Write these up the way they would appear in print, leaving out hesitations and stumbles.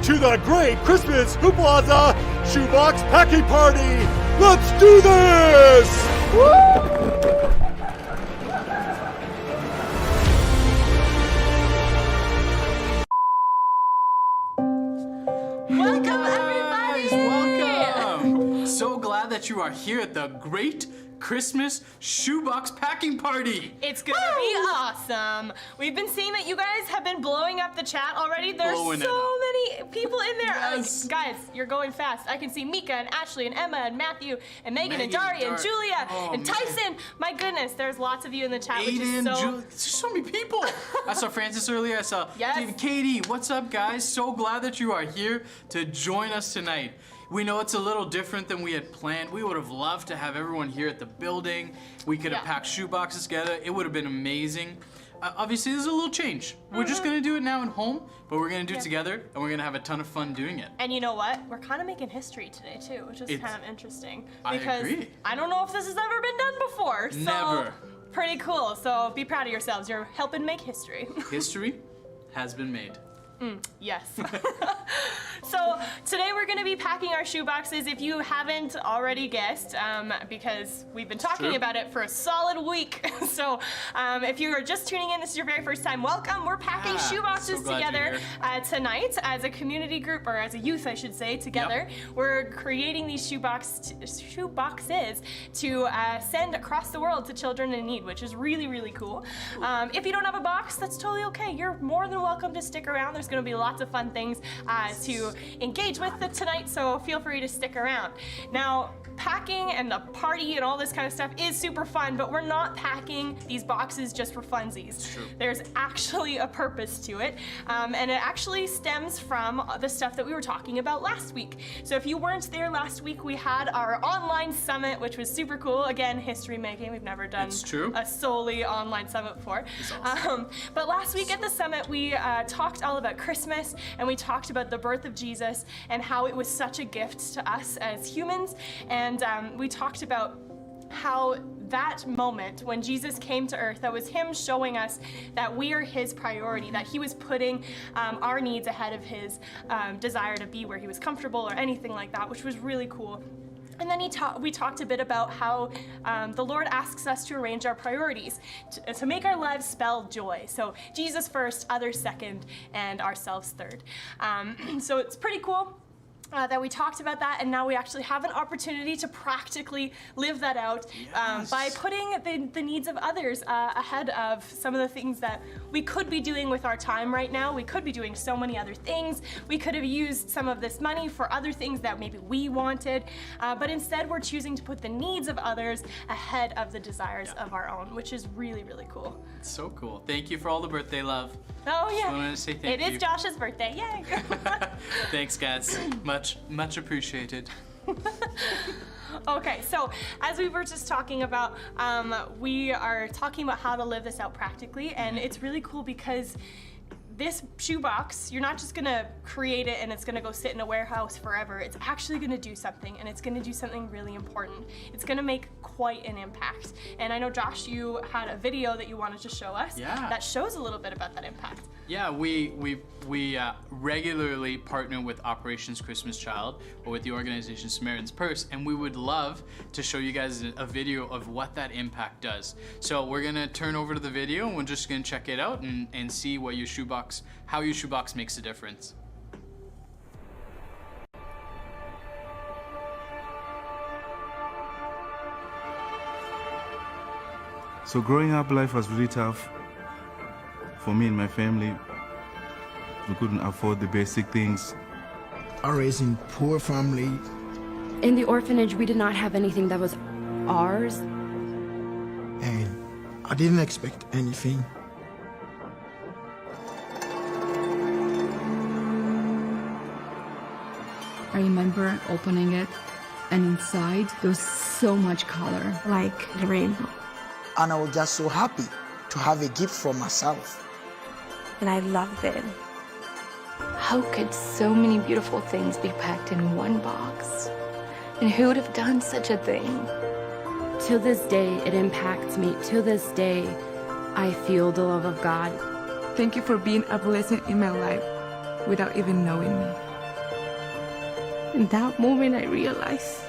to the Great Christmas Hoopla Shoebox Packing Party! Let's do this! Woo! Welcome, everybody! Welcome! So glad that you are here at the Great Christmas Shoebox Packing Party! It's gonna be awesome. We've been seeing that you guys have been blowing up the chat already. There's so many people in there. Yes. Guys, you're going fast. I can see Mika and Ashley and Emma and Matthew and Megan and Daria and Julia and Tyson. My goodness, there's lots of you in the chat, which is so... There's so many people. I saw Francis earlier. I saw David, Katie. What's up, guys? So glad that you are here to join us tonight. We know it's a little different than we had planned. We would have loved to have everyone here at the building. We could have packed shoe boxes together. It would have been amazing. Obviously, there's a little change. We're just gonna do it now at home, but we're gonna do it together, and we're gonna have a ton of fun doing it. And you know what? We're kind of making history today too, which is kind of interesting. I Because agree. I don't know if this has ever been done before. So Never. Pretty cool. So be proud of yourselves. You're helping make history. History has been made. Yes. So today we're going to be packing our shoe boxes, if you haven't already guessed, because we've been talking about it for a solid week. So if you are just tuning in, this is your very first time, welcome. We're packing shoe boxes together tonight as a community group, or as a youth, I should say, together. We're creating these shoe boxes to send across the world to children in need, which is really, really cool. If you don't have a box, that's totally okay. You're more than welcome to stick around. There's going to be lots of fun things to engage with tonight, so feel free to stick around. Now, packing and the party and all this kind of stuff is super fun, but we're not packing these boxes just for funsies. There's actually a purpose to it, and it actually stems from the stuff that we were talking about last week. So if you weren't there last week, we had our online summit, which was super cool. Again, history making. We've never done a solely online summit before. Awesome. But last week at the summit, we talked all about Christmas, and we talked about the birth of Jesus and how it was such a gift to us as humans. And we talked about how that moment when Jesus came to earth, that was him showing us that we are his priority, that he was putting our needs ahead of his desire to be where he was comfortable or anything like that, which was really cool. And then we talked a bit about how the Lord asks us to arrange our priorities, to make our lives spell joy. So Jesus first, others second, and ourselves third. So it's pretty cool that we talked about that, and now we actually have an opportunity to practically live that out by putting the needs of others ahead of some of the things that we could be doing with our time right now. We could be doing so many other things. We could have used some of this money for other things that maybe we wanted, but instead we're choosing to put the needs of others ahead of the desires of our own, which is really, really cool. It's so cool. Thank you for all the birthday love. Oh yeah. Just wanted to say thank you. It is Josh's birthday, yay! Thanks, guys. Much appreciated. Okay, so as we were just talking about, we are talking about how to live this out practically, and it's really cool because this shoebox, you're not just gonna create it and it's gonna go sit in a warehouse forever. It's actually gonna do something, and it's gonna do something really important. It's gonna make quite an impact. And I know, Josh, you had a video that you wanted to show us that shows a little bit about that impact. Yeah, we regularly partner with Operations Christmas Child, or with the organization Samaritan's Purse, and we would love to show you guys a video of what that impact does. So we're gonna turn over to the video, and we're just gonna check it out and see what your shoebox, how your shoebox makes a difference. So growing up, life was really tough for me and my family. We couldn't afford the basic things. I raised in poor family. In the orphanage, we did not have anything that was ours. And I didn't expect anything. I remember opening it, and inside there was so much color. Like the rainbow. And I was just so happy to have a gift for myself. And I loved it. How could so many beautiful things be packed in one box? And who would have done such a thing? To this day, it impacts me. To this day, I feel the love of God. Thank you for being a blessing in my life without even knowing me. In that moment, I realized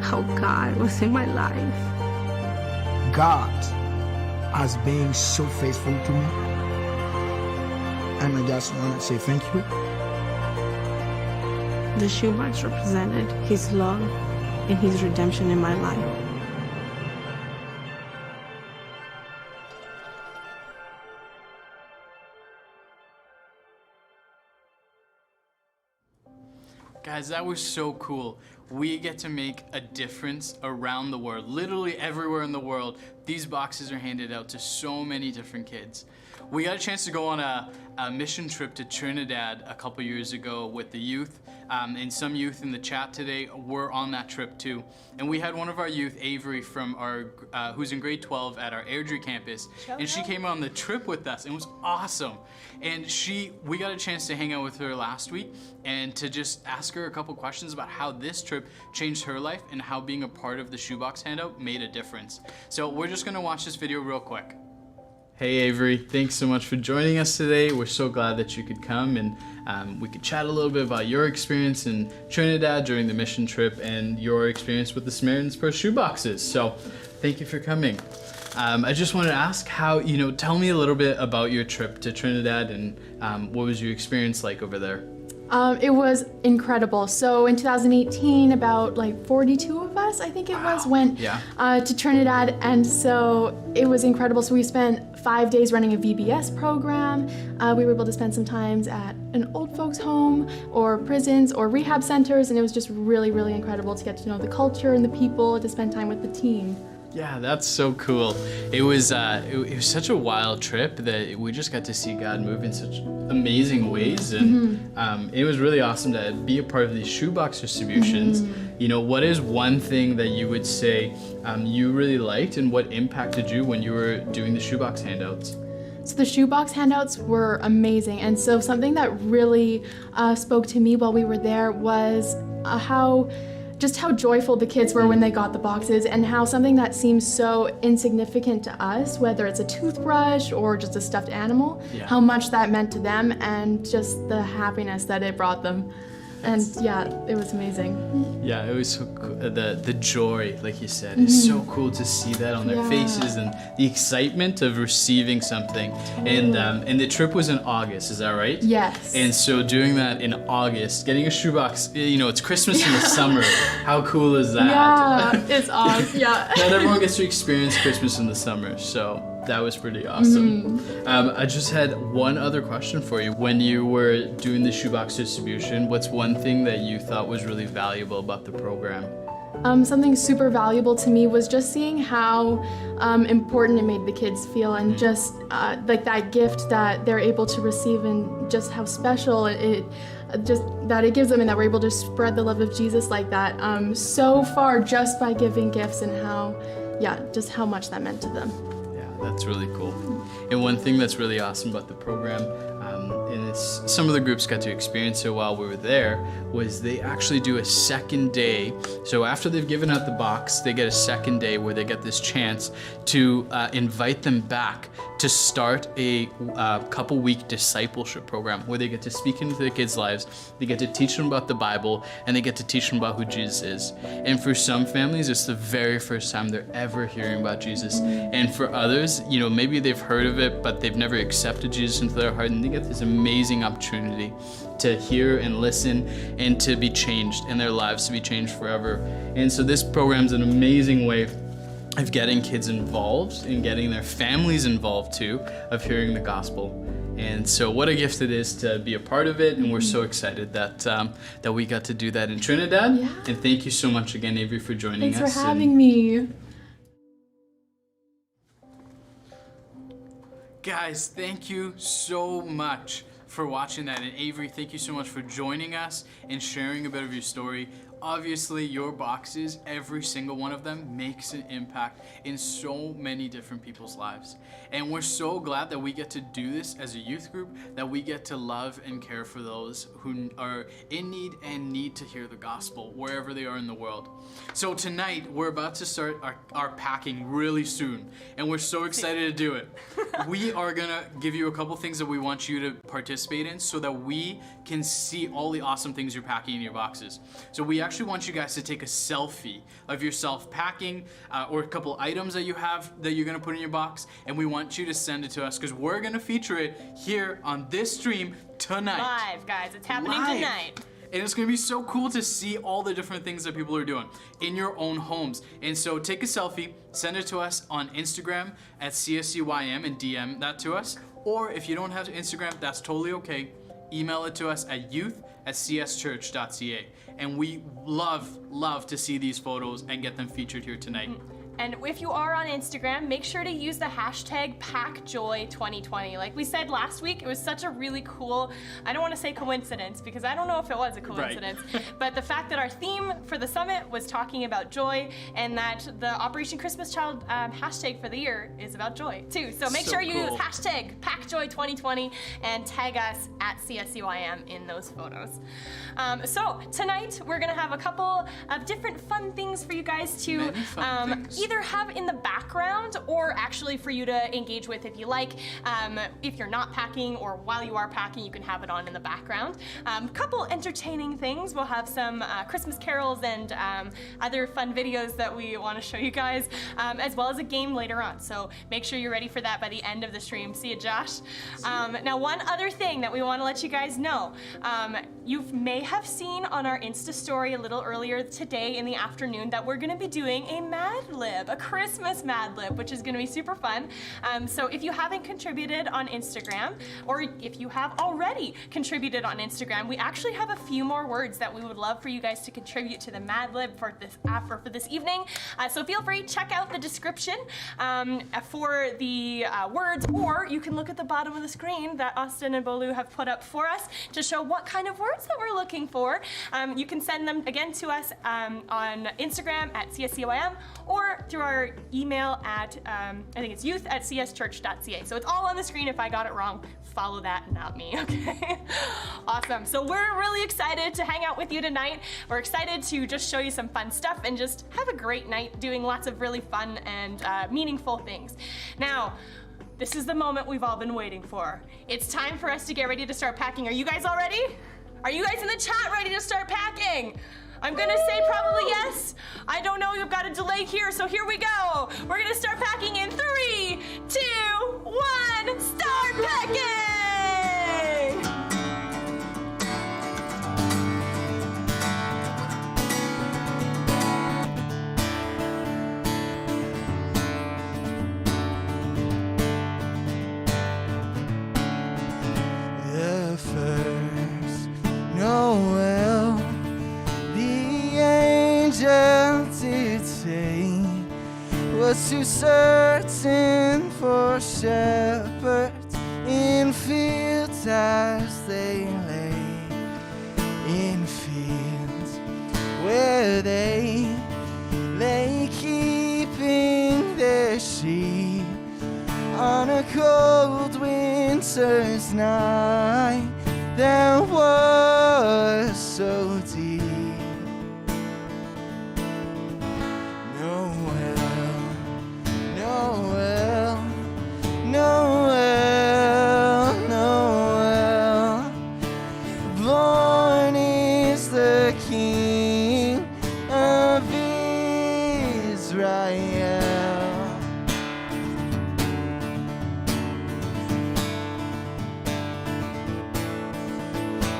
how God was in my life. God has been so faithful to me. And I just want to say thank you. The shoebox represented His love and His redemption in my life. Guys, that was so cool. We get to make a difference around the world, literally everywhere in the world. These boxes are handed out to so many different kids. We got a chance to go on a mission trip to Trinidad a couple years ago with the youth, and some youth in the chat today were on that trip too. And we had one of our youth, Avery, from our who's in grade 12 at our Airdrie campus, and she came on the trip with us. It was awesome. And we got a chance to hang out with her last week and to just ask her a couple questions about how this trip changed her life and how being a part of the shoebox handout made a difference. So we're just gonna watch this video real quick. Hey Avery, thanks so much for joining us today. We're so glad that you could come and we could chat a little bit about your experience in Trinidad during the mission trip and your experience with the Samaritan's Purse shoeboxes. So thank you for coming. I just wanted to ask how, tell me a little bit about your trip to Trinidad and what was your experience like over there? It was incredible. So in 2018, about like 42 of us, I think it was, went to Trinidad, and so it was incredible. So we spent 5 days running a VBS program. We were able to spend some time at an old folks home or prisons or rehab centers, and it was just really, really incredible to get to know the culture and the people, to spend time with the team. Yeah, that's so cool. It was such a wild trip that we just got to see God move in such amazing ways, and it was really awesome to be a part of these shoebox distributions. What is one thing that you would say you really liked, and what impacted you when you were doing the shoebox handouts? So the shoebox handouts were amazing, and so something that really spoke to me while we were there was how joyful the kids were when they got the boxes, and how something that seems so insignificant to us, whether it's a toothbrush or just a stuffed animal, how much that meant to them, and just the happiness that it brought them. And yeah, it was amazing. Yeah, it was so cool. The joy, like you said, is so cool to see that on their faces, and the excitement of receiving something. And the trip was in August, is that right? Yes. And so doing that in August, getting a shoebox, it's Christmas in the summer. How cool is that? Yeah, it's awesome. Yeah. Not everyone gets to experience Christmas in the summer, so that was pretty awesome. I just had one other question for you. When you were doing the shoebox distribution, what's one thing that you thought was really valuable about the program? Something super valuable to me was just seeing how important it made the kids feel, and just like that gift that they're able to receive, and just how special it gives them, and that we're able to spread the love of Jesus like that so far just by giving gifts, and just how much that meant to them. That's really cool. And one thing that's really awesome about the program, and some of the groups got to experience it while we were there, was they actually do a second day. So after they've given out the box, they get a second day where they get this chance to invite them back to start a couple-week discipleship program where they get to speak into the kids' lives, they get to teach them about the Bible, and they get to teach them about who Jesus is. And for some families, it's the very first time they're ever hearing about Jesus. And for others, maybe they've heard of it, but they've never accepted Jesus into their heart, and they get this amazing opportunity to hear and listen and to be changed, and their lives to be changed forever. And so this program's an amazing way of getting kids involved and getting their families involved too, of hearing the gospel. And so what a gift it is to be a part of it, and we're so excited that we got to do that in Trinidad. Yeah. And thank you so much again, Avery, for joining us. Thanks for having me. Guys, thank you so much for watching that. And Avery, thank you so much for joining us and sharing a bit of your story. Obviously, your boxes, every single one of them, makes an impact in so many different people's lives. And we're so glad that we get to do this as a youth group, that we get to love and care for those who are in need and need to hear the gospel wherever they are in the world. So tonight, we're about to start our packing really soon, and we're so excited to do it. We are gonna give you a couple things that we want you to participate participate in so that we can see all the awesome things you're packing in your boxes. So we actually want you guys to take a selfie of yourself packing or a couple items that you have that you're gonna put in your box, and we want you to send it to us because we're gonna feature it here on this stream tonight. Live, guys. It's happening tonight. And it's gonna be so cool to see all the different things that people are doing in your own homes. And so take a selfie, send it to us on Instagram at CSCYM and DM that to us. Or if you don't have Instagram, that's totally okay. Email it to us at youth@cschurch.ca. And we love to see these photos and get them featured here tonight. And if you are on Instagram, make sure to use the hashtag PackJoy2020. Like we said last week, it was such a really cool, I don't want to say coincidence because I don't know if it was a coincidence, but the fact that our theme for the summit was talking about joy and that the Operation Christmas Child hashtag for the year is about joy too. So make sure you use hashtag PackJoy2020 and tag us at CSCYM in those photos. So tonight we're gonna have a couple of different fun things for you guys to either have in the background or actually for you to engage with if you like. If you're not packing or while you are packing, you can have it on in the background. Couple entertaining things. We'll have some Christmas carols and other fun videos that we want to show you guys, as well as a game later on. So make sure you're ready for that by the end of the stream. See you, Josh. Now, one other thing that we want to let you guys know. You may have seen on our Insta story a little earlier today in the afternoon that we're going to be doing a Mad Lib, a Christmas Mad Lib, which is going to be super fun. So if you haven't contributed on Instagram, or if you have already contributed on Instagram, we actually have a few more words that we would love for you guys to contribute to the Mad Lib for this evening. So feel free to check out the description for the words, or you can look at the bottom of the screen that Austin and Bolu have put up for us to show what kind of words that we're looking for. You can send them again to us on Instagram at CSCYM or through our email at, I think it's youth@cschurch.ca. So it's all on the screen. If I got it wrong, follow that, not me, okay? Awesome. So we're really excited to hang out with you tonight. We're excited to just show you some fun stuff and just have a great night doing lots of really fun and meaningful things. Now, this is the moment we've all been waiting for. It's time for us to get ready to start packing. Are you guys all ready? Are you guys in the chat ready to start packing? I'm gonna say probably yes. I don't know, you've got a delay here, so here we go. We're gonna start packing in 3, 2, 1, start packing! The first Noel, the angel did say, was too certain for shepherds in fields as they lay, in fields where they lay keeping their sheep on a cold winter's night that was so deep. Noel, Noel, Noel, Noel, born is the King of Israel.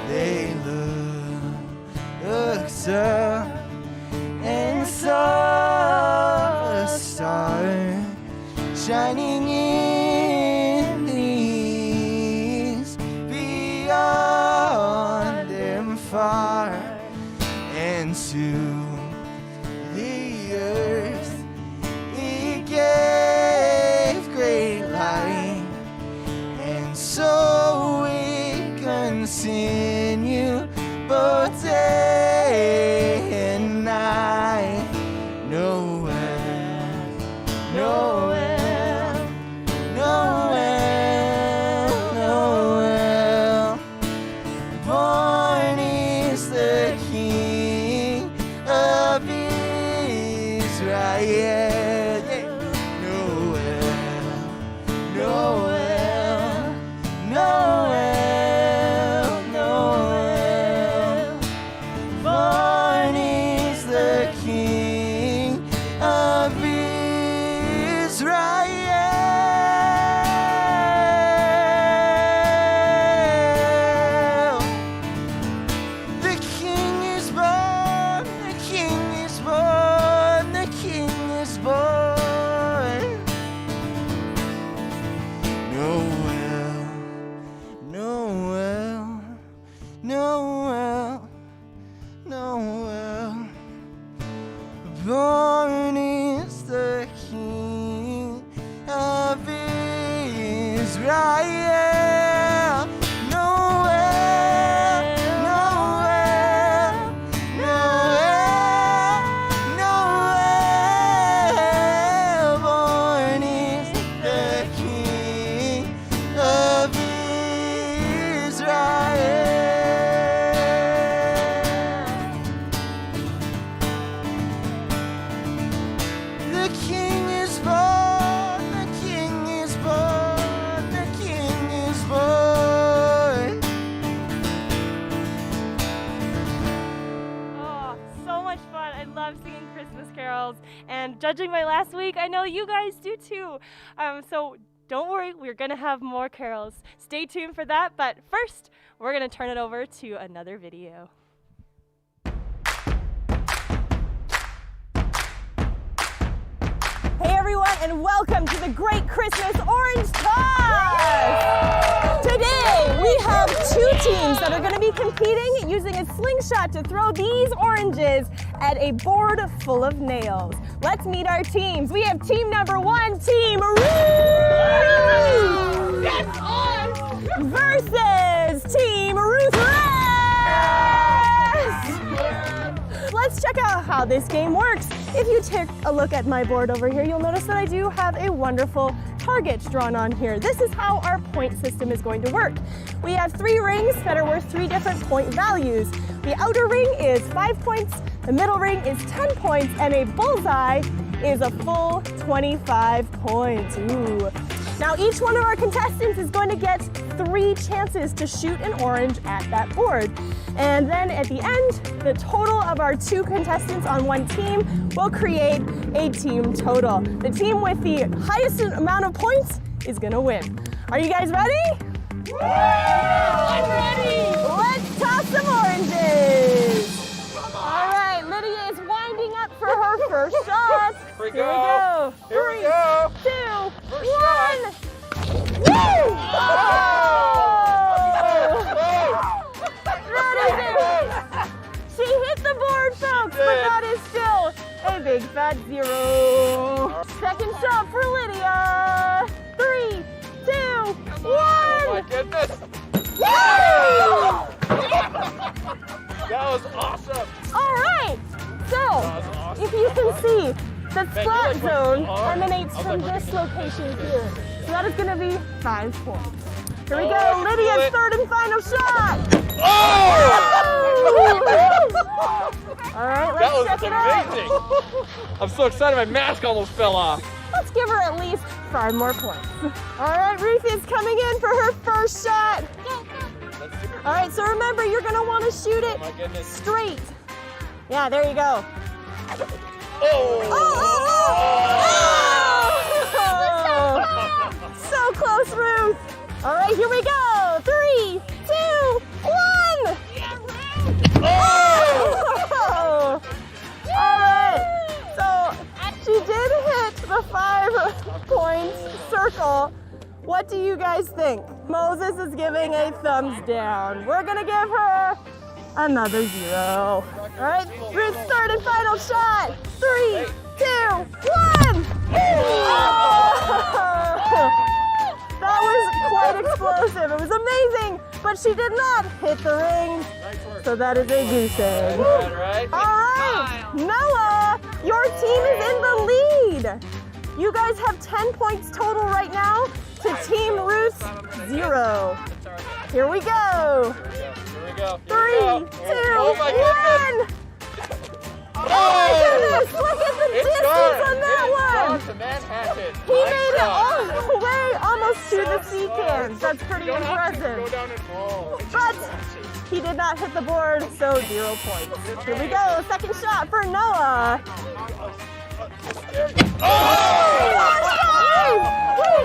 They looked up and saw a star shining in the east, beyond them far, and to the earth he gave great light, and so we continue both day and night. Noel, Noel, Noel, Noel, born is the King of Israel. Noel, Noel, Noel, love singing Christmas carols, and judging my last week, I know you guys do too. So don't worry, we're gonna have more carols. Stay tuned for that, but first, we're gonna turn it over to another video. Hey everyone, and welcome to the Great Christmas Orange Toss! Today, we have 2 teams that are going to be competing using a slingshot to throw these oranges at a board full of nails. Let's meet our teams. We have team number 1, Team Ruth! Yes, versus Team Ruth. Let's check out how this game works. If you take a look at my board over here, you'll notice that I do have a wonderful target drawn on here. This is how our point system is going to work. We have 3 rings that are worth 3 different point values. The outer ring is 5 points, the middle ring is 10 points, and a bullseye is a full 25 points. Ooh. Now each one of our contestants is going to get 3 chances to shoot an orange at that board. And then at the end, the total of our 2 contestants on one team will create a team total. The team with the highest amount of points is gonna win. Are you guys ready? I'm ready! Let's toss some oranges! All right, Lydia is winding up for her first shot. Here we go. Here we go. 3, 2, 1. Woo! She hit the board, folks, but that is still a big fat 0. Second shot for Lydia. 3, 2, 1. Oh my goodness. Woo! That was awesome. All right. So, if you can see, the spot zone emanates from this location here. So that is going to be 5 points. Here we go, Lydia's third and final shot. Oh! All right, That let's check was it out. amazing. I'm so excited, my mask almost fell off. Let's give her at least 5 more points. All right, Ruth is coming in for her first shot. All right, so remember, you're going to want to shoot it straight. Yeah, there you go. So close, Ruth. All right, here we go. 3, 2, 1. All right. So she did hit the 5-point circle. What do you guys think? Moses is giving a thumbs down. We're gonna give her another 0. All right, Ruth's third and final shot. 3, 2, 1. That was quite explosive. It was amazing, but she did not hit the ring. So that is a goose egg. All right, Noah, your team is in the lead. You guys have 10 points total right now to Team Ruth's 0. Here we go. 3, 2, 1. Oh my goodness! Look at the distance on that one! He made it all the way almost to the sea cans. That's pretty impressive. But he did not hit the board, so 0 points. Here we go, second shot for Noah. We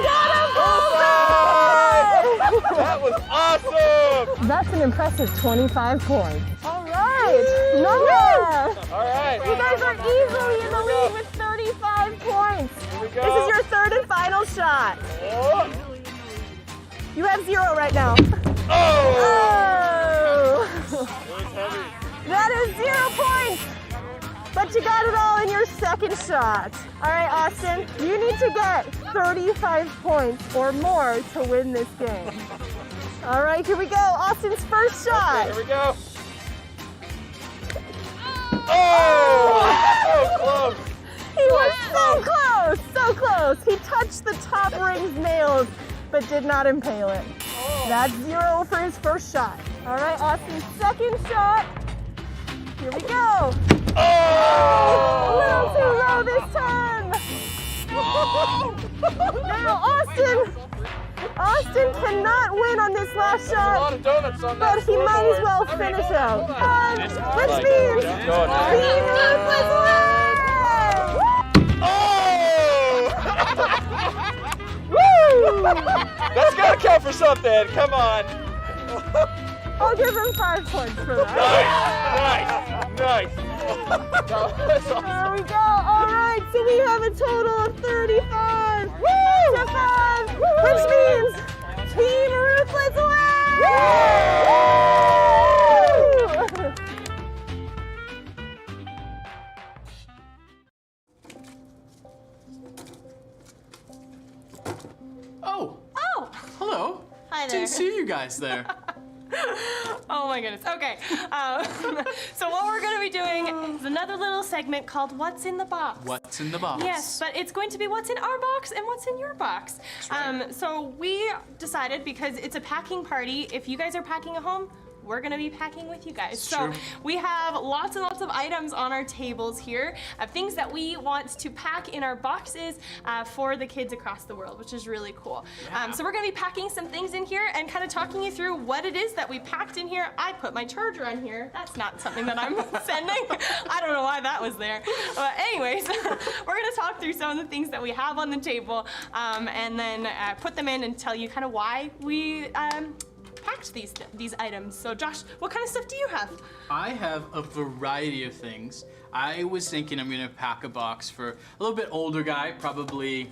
got a bullseye! That was awesome! That's an impressive 25 points. All right, Noah! All right. You guys are easily in the lead with 35 points. This is your third and final shot. You have 0 right now. Oh! That is 0 points. But you got it all in your second shot. All right, Austin, you need to get 35 points or more to win this game. All right, here we go. Austin's first shot. Here we go. Oh! So close. He was so close, so close. He touched the top ring's nails, but did not impale it. That's 0 for his first shot. All right, Austin's second shot. Here we go. A little too low this time. Now, Austin, Austin cannot win on this last shot. A lot of donuts on that But he might as well finish out. Which means Team Ruthless wins! Oh! Woo! That's gotta count for something. Come on. I'll give him 5 points for that. Nice. There we go. All right, so we have a total of 35 to 5, which means Team Ruthless wins! Oh, Oh! hello. Hi there. Didn't see you guys there. Oh my goodness. Okay. So what we're going to be doing is another little segment called What's in the Box. What's in the box? Yes, but it's going to be what's in our box and what's in your box. right. So we decided, because it's a packing party, if you guys are packing at home, we're gonna be packing with you guys. So true. we have lots and lots of items on our tables here of things that we want to pack in our boxes for the kids across the world, which is really cool. Yeah. So we're gonna be packing some things in here and kind of talking you through what it is that we packed in here. I put my charger on here. That's not something that I'm sending. I don't know why that was there. But anyways, we're gonna talk through some of the things that we have on the table and then put them in and tell you kind of why we packed these items. So Josh, what kind of stuff do you have? I have a variety of things. I was thinking I'm gonna pack a box for a little bit older guy, probably,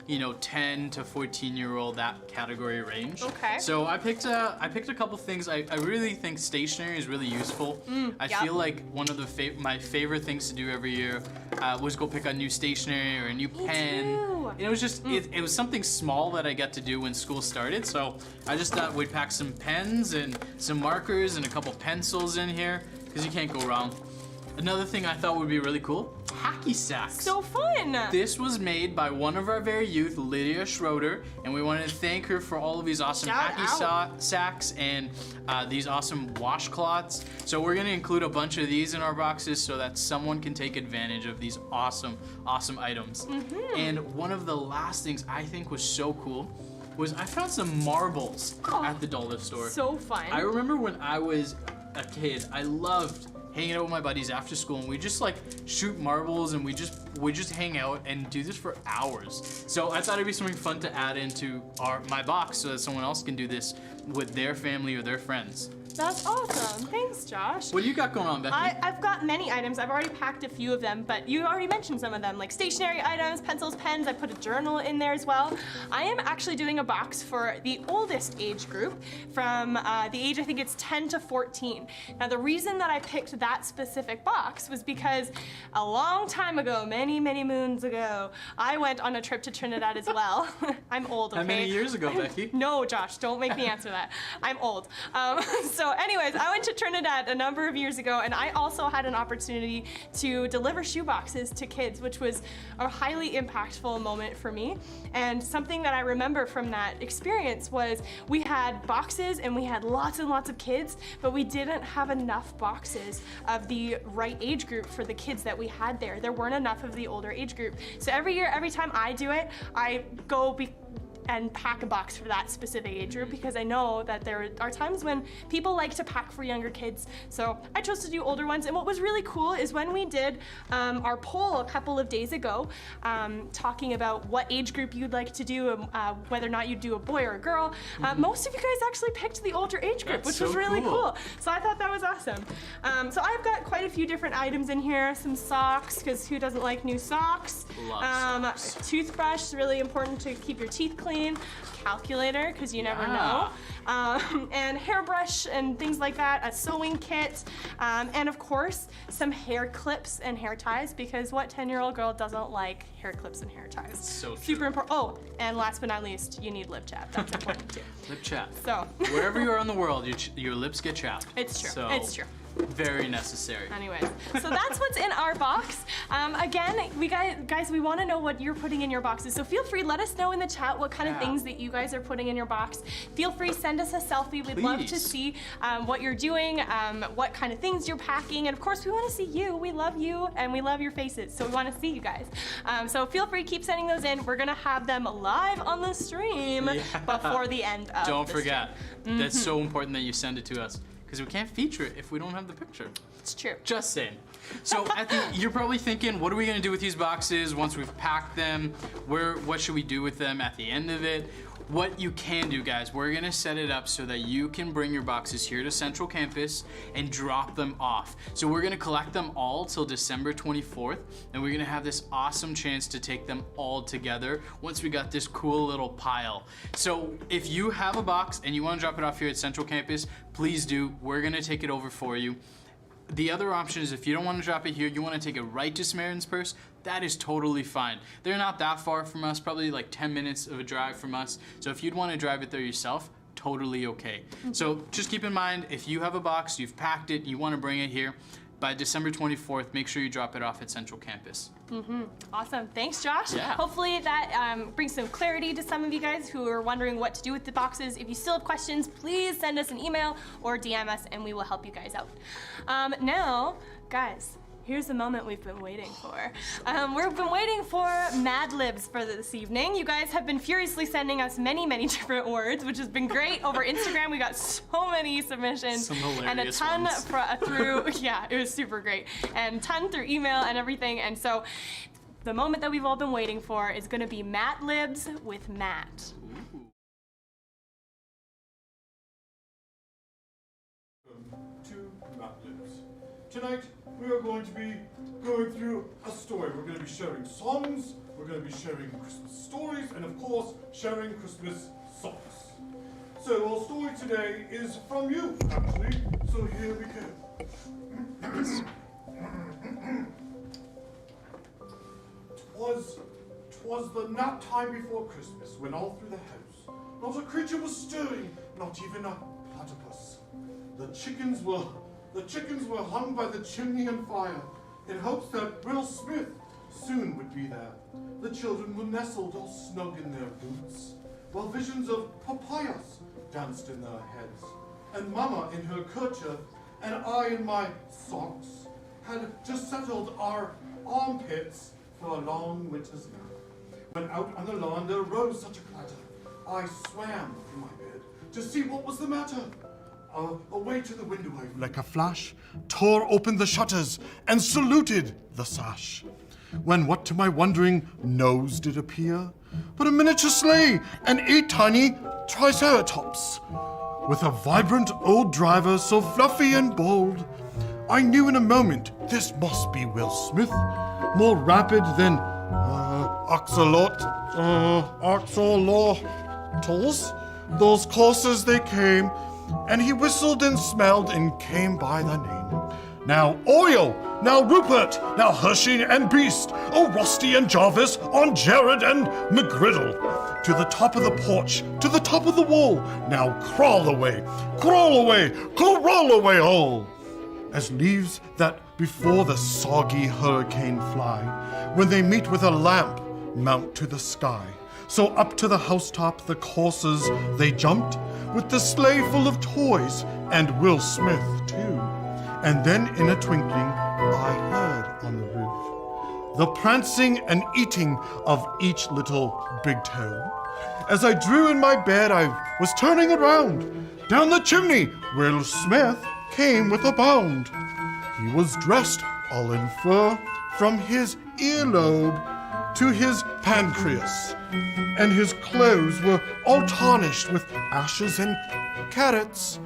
you know, 10 to 14-year-old, that category range. Okay. So I picked a couple things. I really think stationery is really useful. I feel like one of my favorite things to do every year was go pick a new stationery or a new pen. too. And it was just it was something small that I got to do when school started. So I just thought we'd pack some pens and some markers and a couple pencils in here because you can't go wrong. Another thing I thought would be really cool, Hacky Sacks. So fun! This was made by one of our very youth, Lydia Schroeder, and we wanted to thank her for all of these awesome Hacky Sacks and these awesome washcloths. So we're gonna include a bunch of these in our boxes so that someone can take advantage of these awesome, awesome items. And one of the last things I think was so cool was I found some marbles at the dollar store. So fun. I remember when I was a kid, I loved hanging out with my buddies after school, and we just like shoot marbles and we just hang out and do this for hours. So I thought it'd be something fun to add into my box so that someone else can do this with their family or their friends. That's awesome. Thanks, Josh. What do you got going on, Becky? I've got many items. I've already packed a few of them, but you already mentioned some of them, like stationery items, pencils, pens. I put a journal in there as well. I am actually doing a box for the oldest age group from the age, I think it's 10 to 14. Now, the reason that I picked that specific box was because a long time ago, many, many moons ago, I went on a trip to Trinidad as well. I'm old, okay? How many years ago, Becky? No, Josh, don't make me answer that. I'm old. So anyways, I went to Trinidad a number of years ago, and I also had an opportunity to deliver shoeboxes to kids, which was a highly impactful moment for me. And something that I remember from that experience was we had boxes and we had lots and lots of kids, but we didn't have enough boxes of the right age group for the kids that we had there. There weren't enough of the older age group. So every year, every time I do it, I go and pack a box for that specific age group because I know that there are times when people like to pack for younger kids. So I chose to do older ones. And what was really cool is when we did our poll a couple of days ago, talking about what age group you'd like to do, whether or not you'd do a boy or a girl, most of you guys actually picked the older age group, which was really cool. So I thought that was awesome. So I've got quite a few different items in here. Some socks, because who doesn't like new socks? Love socks. Toothbrush is really important to keep your teeth clean. Calculator, because you never know. And hairbrush and things like that, a sewing kit, and of course, some hair clips and hair ties, because what 10-year-old girl doesn't like hair clips and hair ties? So true. Super important. Oh, and last but not least, you need lip chat. That's important too. Lip chat. So. Wherever you are in the world, your lips get chapped. It's true. So It's true. Very necessary. Anyways, so that's what's in our box. Again, we want to know what you're putting in your boxes. So feel free, let us know in the chat what kind of things that you guys are putting in your box. Feel free, send us a selfie. We'd love to see what you're doing, what kind of things you're packing, and of course, we want to see you. We love you, and we love your faces, so we want to see you guys. So feel free, keep sending those in. We're gonna have them live on the stream before the end of Don't forget, that's so important that you send it to us, because we can't feature it if we don't have the picture. It's true. Just saying. So you're probably thinking, what are we gonna do with these boxes once we've packed them? What should we do with them at the end of it? What you can do, guys, we're gonna set it up so that you can bring your boxes here to Central Campus and drop them off. So we're gonna collect them all till December 24th, and we're gonna have this awesome chance to take them all together once we got this cool little pile. So if you have a box and you wanna drop it off here at Central Campus, please do. We're gonna take it over for you. The other option is if you don't want to drop it here, you want to take it right to Samaritan's Purse, that is totally fine. They're not that far from us, probably like 10 minutes of a drive from us. So if you'd want to drive it there yourself, totally okay. So just keep in mind, if you have a box, you've packed it, you want to bring it here, by December 24th, make sure you drop it off at Central Campus. Awesome, thanks Josh. Yeah. Hopefully that brings some clarity to some of you guys who are wondering what to do with the boxes. If you still have questions, please send us an email or DM us and we will help you guys out. Now, guys, here's the moment we've been waiting for. We've been waiting for Mad Libs for this evening. You guys have been furiously sending us many, many different words, which has been great. Over Instagram, we got so many submissions. Some hilarious and a ton ones. through, yeah, it was super great. And a ton through email and everything. And so the moment that we've all been waiting for is gonna be Mad Libs with Matt. To Mad Libs. Tonight, we are going to be going through a story. We're going to be sharing songs, we're going to be sharing Christmas stories, and of course, sharing Christmas songs. So our story today is from you, actually. So here we go. Twas the nap time before Christmas, when all through the house, not a creature was stirring, not even a platypus. The chickens were hung by the chimney and fire, in hopes that Will Smith soon would be there. The children were nestled all snug in their boots, while visions of papayas danced in their heads. And Mama in her kerchief, and I in my socks, had just settled our armpits for a long winter's nap. When out on the lawn there rose such a clatter, I swam from my bed to see what was the matter. Away to the window I like a flash, tore open the shutters, and saluted the sash. When what to my wondering nose did appear, but a miniature sleigh and 8 tiny triceratops, with a vibrant old driver so fluffy and bold. I knew in a moment this must be Will Smith, more rapid than axolotls. Those coursers they came, and he whistled and smelled and came by the name. Now Oil, now Rupert, now Hershey and Beast, oh Rusty and Jarvis, on Jared and McGriddle. To the top of the porch, to the top of the wall, now crawl away, crawl away all. As leaves that before the soggy hurricane fly, when they meet with a lamp, mount to the sky. So up to the housetop the coursers they jumped, with the sleigh full of toys, and Will Smith too. And then in a twinkling I heard on the roof the prancing and eating of each little big toe. As I drew in my bed I was turning around. Down the chimney Will Smith came with a bound. He was dressed all in fur from his earlobe to his pancreas, and his clothes were all tarnished with ashes and carrots.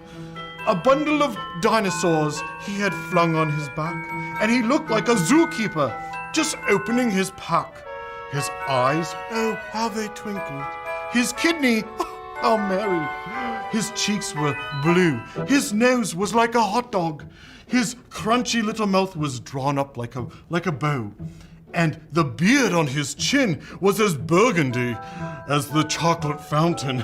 A bundle of dinosaurs he had flung on his back, and he looked like a zookeeper just opening his pack. His eyes, oh, how they twinkled. His kidney, oh, how merry. His cheeks were blue. His nose was like a hot dog. His crunchy little mouth was drawn up like a bow. And the beard on his chin was as burgundy as the chocolate fountain.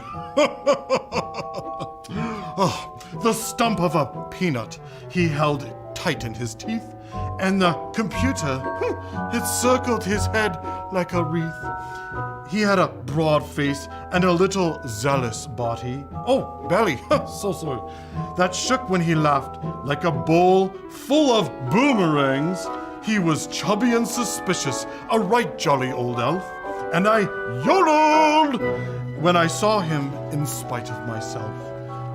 Oh, the stump of a peanut he held tight in his teeth, and the computer, it circled his head like a wreath. He had a broad face and a little zealous body. Oh, belly, so sorry. That shook when he laughed like a bowl full of boomerangs. He was chubby and suspicious, a right jolly old elf, and I yodeled when I saw him in spite of myself.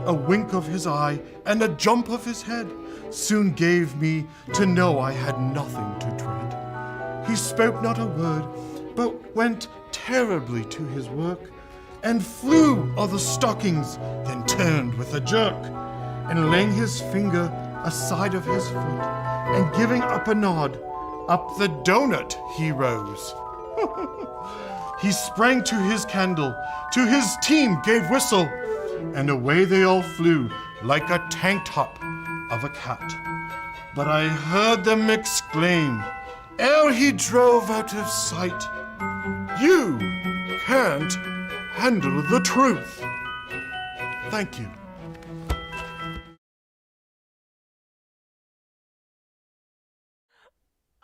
A wink of his eye and a jump of his head soon gave me to know I had nothing to dread. He spoke not a word, but went terribly to his work, and flew of the stockings, then turned with a jerk, and laying his finger aside of his foot, and giving up a nod, up the donut he rose. He sprang to his candle, to his team gave whistle, and away they all flew like a tank top of a cat. But I heard them exclaim, ere he drove out of sight, "You can't handle the truth." Thank you.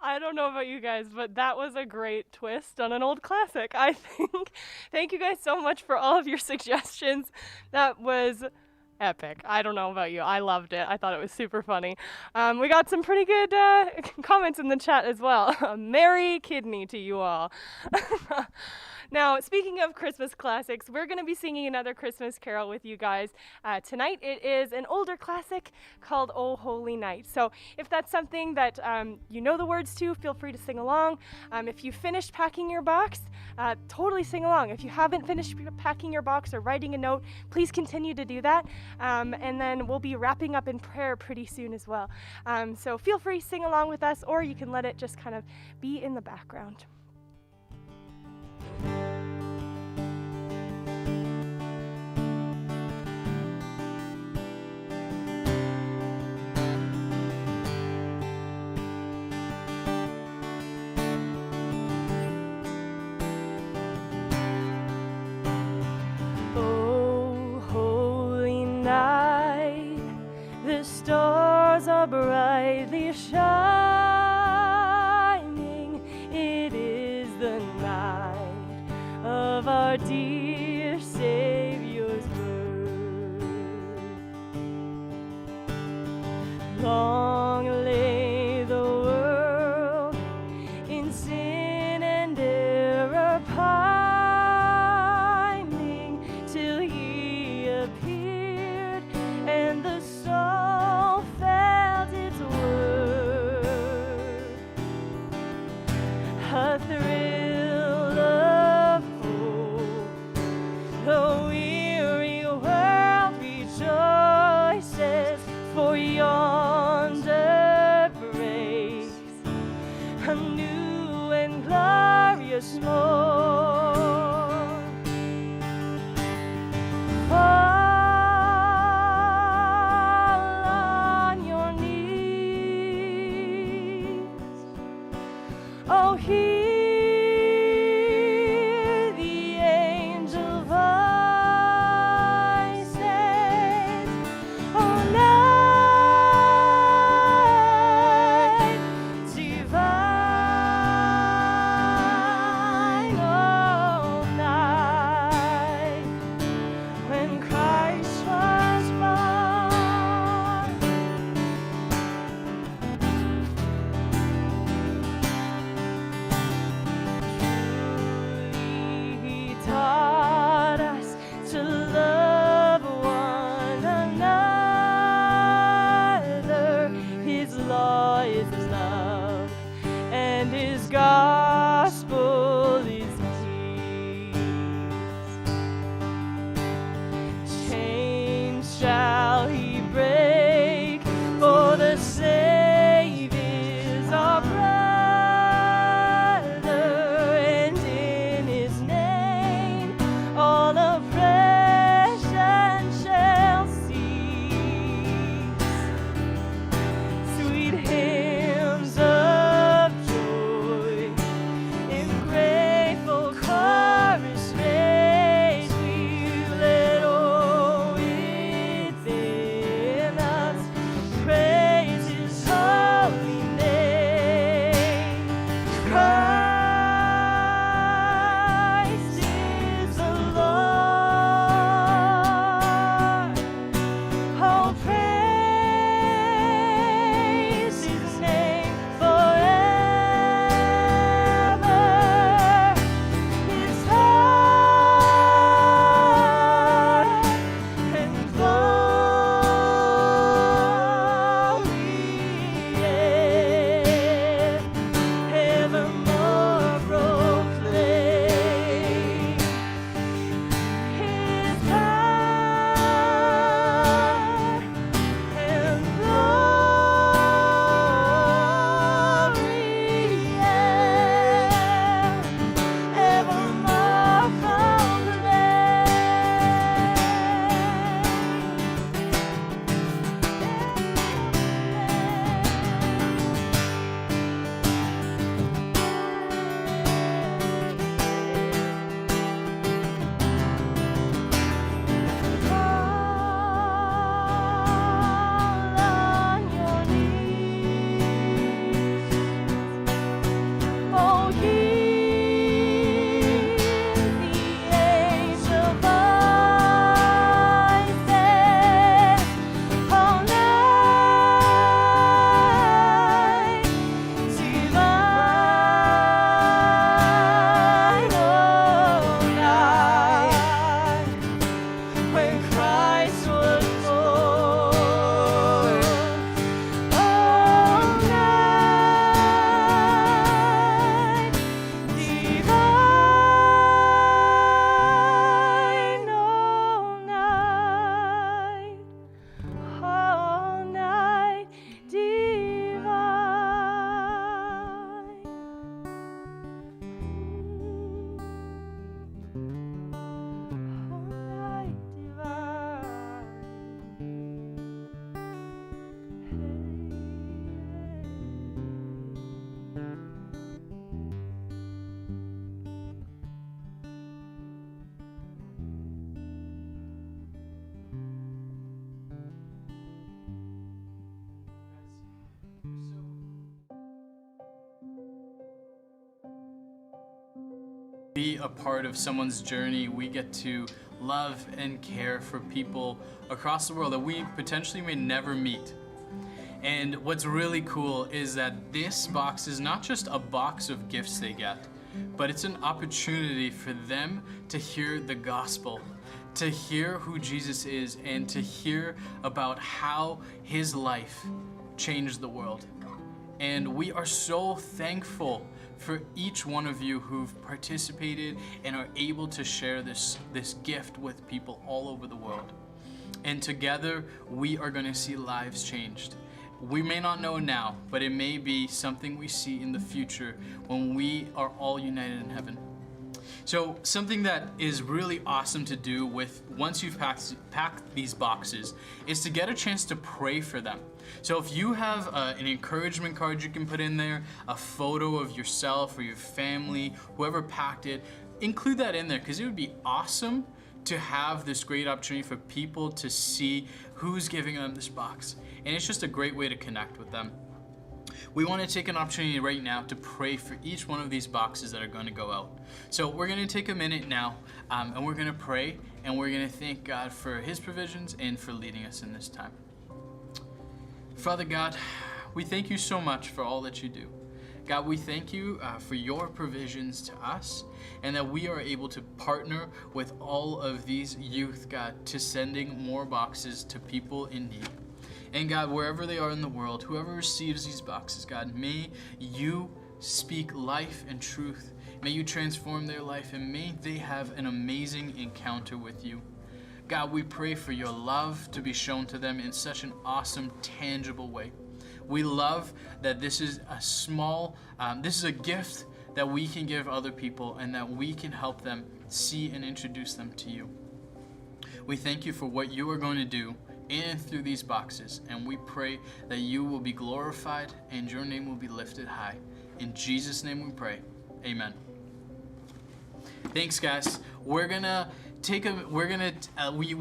I don't know about you guys, but that was a great twist on an old classic, I think. Thank you guys so much for all of your suggestions. That was epic. I don't know about you. I loved it. I thought it was super funny. We got some pretty good comments in the chat as well. Merry kidney to you all. Now, speaking of Christmas classics, we're going to be singing another Christmas carol with you guys tonight. It is an older classic called "O Holy Night." So if that's something that you know the words to, feel free to sing along. If you finished packing your box, totally sing along. If you haven't finished packing your box or writing a note, please continue to do that. And then we'll be wrapping up in prayer pretty soon as well. So feel free to sing along with us, or you can let it just kind of be in the background. Stars are brightly shining. It is the night of our dear Savior's birth. Long lay the world in sin and error pining, till he appeared and the soul felt its worth. A thrill of hope, the weary world rejoices, for yonder breaks a new and glorious morn. Oh, hear the angel voices. Oh, night divine. Oh, night when Christ was born. be a part of someone's journey. We get to love and care for people across the world that we potentially may never meet. And what's really cool is that this box is not just a box of gifts they get, but it's an opportunity for them to hear the gospel, to hear who Jesus is, and to hear about how his life changed the world. And we are so thankful for each one of you who've participated and are able to share this gift with people all over the world. And together, we are going to see lives changed. We may not know now, but it may be something we see in the future when we are all united in heaven. So something that is really awesome to do once you've packed these boxes is to get a chance to pray for them. So if you have an encouragement card you can put in there, a photo of yourself or your family, whoever packed it, include that in there, because it would be awesome to have this great opportunity for people to see who's giving them this box. And it's just a great way to connect with them. We want to take an opportunity right now to pray for each one of these boxes that are going to go out. So we're going to take a minute now and we're going to pray, and we're going to thank God for his provisions and for leading us in this time. Father God, we thank you so much for all that you do. God, we thank you for your provisions to us, and that we are able to partner with all of these youth, God, to sending more boxes to people in need. And God, wherever they are in the world, whoever receives these boxes, God, may you speak life and truth. May you transform their life, and may they have an amazing encounter with you. God, we pray for your love to be shown to them in such an awesome, tangible way. We love that this is a gift that we can give other people, and that we can help them see and introduce them to you. We thank you for what you are going to do in and through these boxes, and we pray that you will be glorified and your name will be lifted high. In Jesus' name we pray. Amen. Thanks, guys. We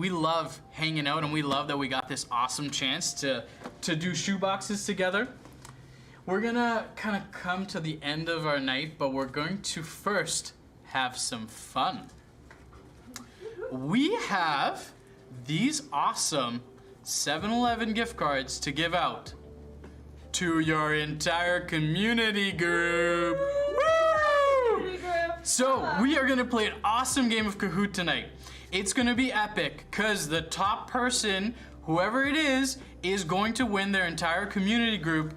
love hanging out, and we love that we got this awesome chance to do shoeboxes together. We're gonna kind of come to the end of our night, but we're going to first have some fun. We have these awesome 7-Eleven gift cards to give out to your entire community group. Woo! So we are gonna play an awesome game of Kahoot tonight. It's gonna be epic, because the top person, whoever it is going to win their entire community group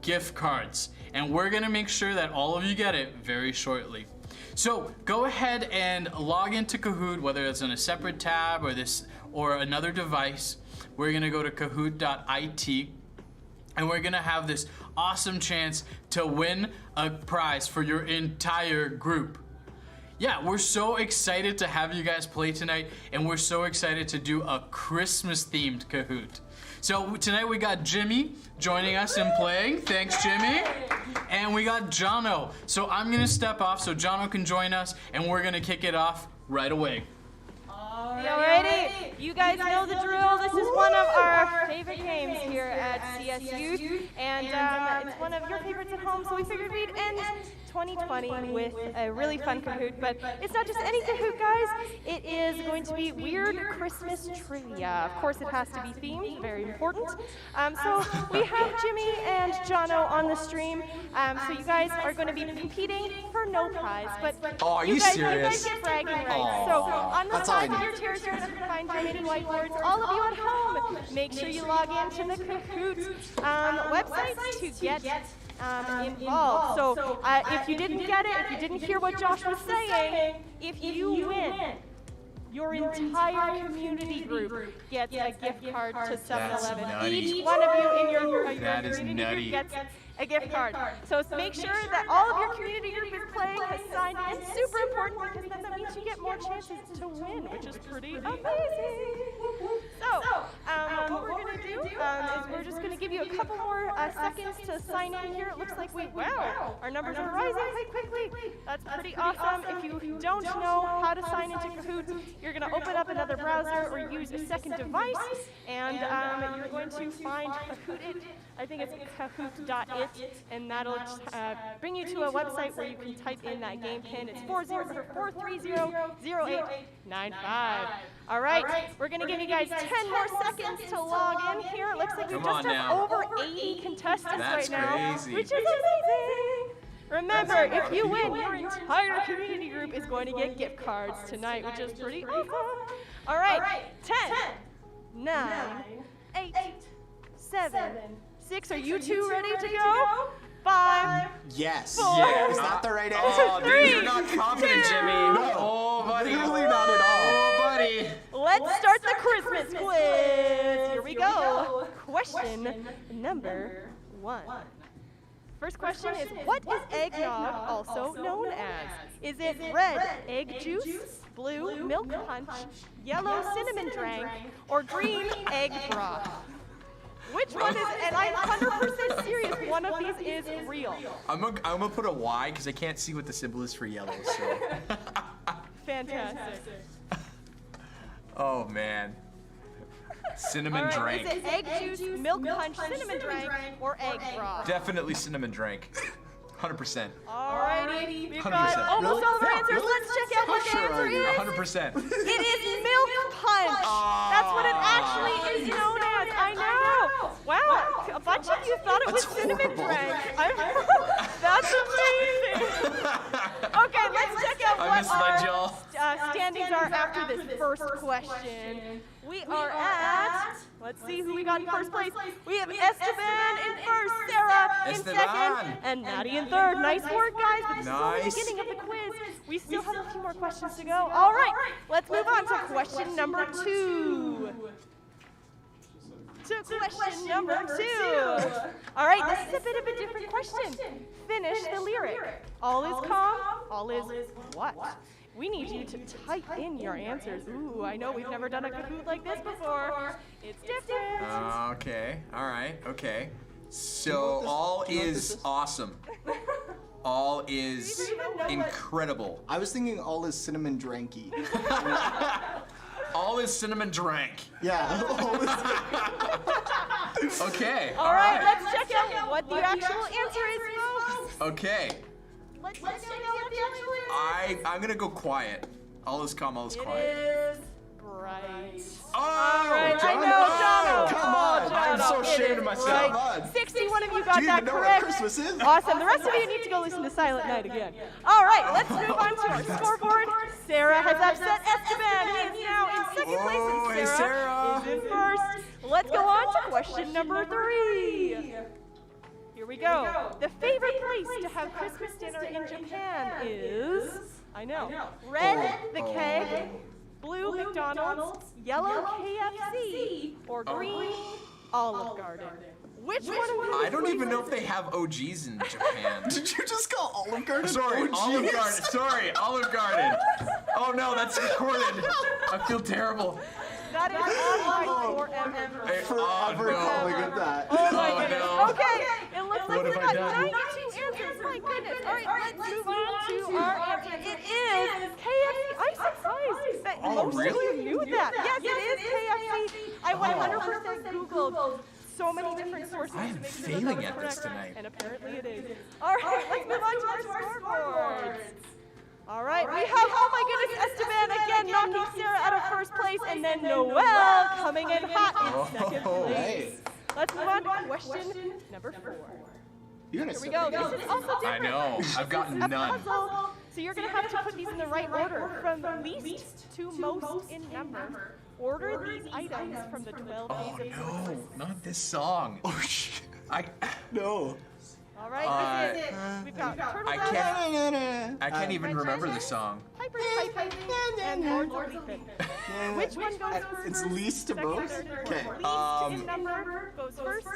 gift cards. And we're gonna make sure that all of you get it very shortly. So go ahead and log into Kahoot, whether it's on a separate tab or another device. We're gonna go to kahoot.it, and we're gonna have this awesome chance to win a prize for your entire group. Yeah, we're so excited to have you guys play tonight, and we're so excited to do a Christmas-themed Kahoot. So tonight we got Jimmy joining us and playing. Thanks, Jimmy. And we got Jono. So I'm gonna step off so Jono can join us, and we're gonna kick it off right away. Alrighty, you guys know the drill. This is one of our favorite games here at CSU, and it's one of your favorites at home, so we figured we'd end 2020 with a really fun Kahoot. But it's not just any Kahoot, guys. It is going to be weird Christmas trivia. Of course, it has to be themed, very important. So we have Jimmy and Jono on the stream. So you guys are going to be competing for no prize. But are you serious? You guys get bragging rights. So on the side of your chairs, you're going to find your mini whiteboards. All of you at home, make sure you log into the Kahoot website to get involved. So if you didn't get it, if you didn't hear what Josh was saying, if you win, your entire community group gets a gift card to 7-Eleven. Each one of you in your community group gets a gift card. So make sure that all of your community group is playing has signed in. Super important, because then that means you get more chances to win, which is pretty amazing. So what we're going to do is we're just going to give you a couple more seconds to sign in here. It looks like our numbers are rising quite quickly. That's pretty awesome. If you don't know how to sign into Kahoot, you're going to open up another browser or use a second device, and you're going to find Kahoot. I think it's kahoot.in. it, and that'll bring you to a website where you can type in that game pin. It's 430-0895. All right, we're gonna give you guys 10 more seconds to log in here. It looks like we just have over 80 contestants right now, which is amazing. Remember, if you win, your entire community group is going to get gift cards tonight, which is pretty awesome. All right, 10, 9, 8, 7, 6. Are you two ready to go? 5. Yes. 4. Yeah. Is that the right answer? Oh, dude, you're not confident, 2, Jimmy. No. Oh, buddy. Really not at all. Oh, buddy. Let's start the Christmas quiz. Here we go. Question number 1. First question is, what is eggnog also known as? Is it red egg juice, blue milk punch, yellow cinnamon drink, or green egg broth? Which one is, and I'm 100% serious, one of these is real. I'm gonna put a Y because I can't see what the symbol is for yellow, so. Fantastic. Oh, man. Cinnamon All right, drink. is it egg juice, milk punch, cinnamon drink, or egg broth? Definitely cinnamon drink. 100%. Alrighty, we've 100%. got almost all of our answers. Let's check out what the answer is. 100%. It is milk punch. That's what it actually is known as. I know. Wow, a bunch of you thought it was cinnamon drink. That's amazing. Okay, let's check out what our standings are after this first question. We are at, let's see who we got in first place. We have Esteban in first, Sarah in second, and Maddie in third. Nice work, guys, but this is only the beginning of the quiz. We still have a few more questions to go. All right, let's move on to question number 2. To question number 2. All right, this is a bit of a different question. Finish the lyric. All is calm, all is what? We need you to type in your answers. Ooh, I know we've never done a Kahoot like this before. It's different. Okay, all right, okay. So all is awesome. All is incredible. I was thinking all is cinnamon dranky. All is cinnamon drank. Yeah. Okay. All right, let's check out what the actual answer is, folks. Okay. Let's check out what the actual answer is. I'm gonna go quiet. All is calm, all is quiet. It is bright. Oh, All right, I know, Jono. Come on. I'm so ashamed of myself. Right. 61 of you got Do you that even know what correct. Christmas is? Awesome. The rest of you need to go listen to Silent Night again. All right, let's move on to our scoreboard. Sarah has upset Esteban. He is now in second place, Whoa, hey, and Sarah is in first. Let's go on to question number 3. Here we go. The favorite place to have Christmas dinner in Japan is, I know, red the keg, blue McDonald's, yellow KFC, or green Olive Garden. Which one of these? I don't even know if they have OGs in Japan. Did you just call Olive Garden? Sorry, OGs? Olive Garden. Sorry, Olive Garden. Oh no, that's recorded. I feel terrible. That is online forever. Forever calling it that. Oh my goodness. no. Okay, it looks like What we have I got done? 92 answers. My goodness. All right, let's move on to our answer. It is KFC. I'm surprised that most of you knew that. Yes, it is KFC. I 100% Googled so many different sources I am to make sure failing that was at this correct, tonight. and apparently it is. All right, let's move on to our scoreboard. All right, we have, oh my goodness, Esteban again knocking Sarah out of first place, and then Noelle coming in hot in second place. Let's move on to question number 4. You're gonna Here we go. This is also different. I know. I've gotten A none. puzzle. So you're going to have to put these in the right order, from least to most in number. Order these items from the 12 days of Christmas. No, not this song. Oh shit. No. All right, this is it. We've got Turtle I Dove, can't even remember the song. Piper's Piping, and Lords of Leaping. Which one goes first? It's least to Second, most? third, or Okay. fourth? Least in number goes first.